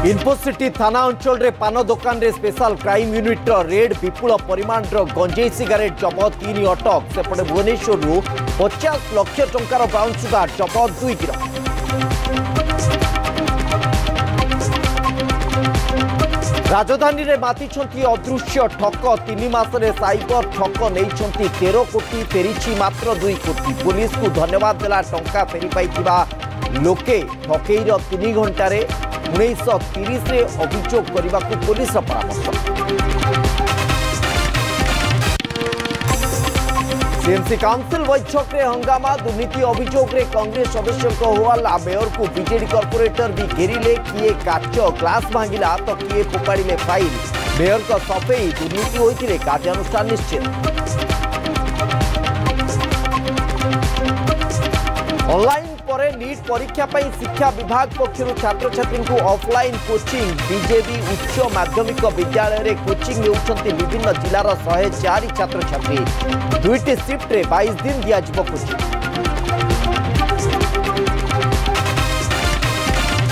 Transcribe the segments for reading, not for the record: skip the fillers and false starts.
Infocity थाना अंचल रे पान दुकान रे स्पेशल क्राइम यूनिट रेड विपुल परिमाण गंजेई सिगारेट जबत 3 अटक सेपटे भुवनेश्वर 50 लाख टंकार ब्राउन सुगार जबत 2 गिरफ। राजधानी रे मातिछंती अदृश्य ठक 3 मासरे साइबर ठक नहीं 13 कोटी फेरी मात्र 2 कोटी। पुलिस को धन्यवाद देला टंका फेरी पाइथिबा लोके ठकेईर 3 घंटार 1930 रे अभियोग करने को पुलिस परामर्श। सीएमसी काउंसिल बैठक में हंगामा दुर्नीति अभियोग रे कांग्रेस सदस्यों हवाला। मेयर को बीजेडी कॉर्पोरेटर भी घेरिले, किए काच ग्लास भांगिला तो किए फोपाड़े फाइल। मेयर का सफेई दुर्नीति होइतिले कार्यानुष्ठान निश्चित। ऑनलाइन पर नीट परीक्षा पर शिक्षा विभाग पक्षर छात्र छात्री को ऑफलाइन कोचिंग। बीजेबी उच्च माध्यमिक विद्यालय रे कोचिंग होउछंती विभिन्न जिलार 104 छात्र छात्री। 2टी शिफ्ट रे 22 दिन दिया जिवो कोचिंग।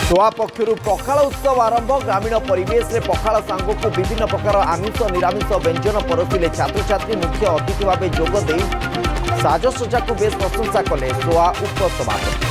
सोआ पक्षर पखाल उत्सव आरंभ। ग्रामीण परिवेश रे पखाल सांग को विभिन्न प्रकार आमिष निरामिष व्यंजन परसिले छात्र छात्री। मुख्य अतिथि भाव जोग दे साजसज्जा को बेस प्रशंसा कले सोआ उपसभापति।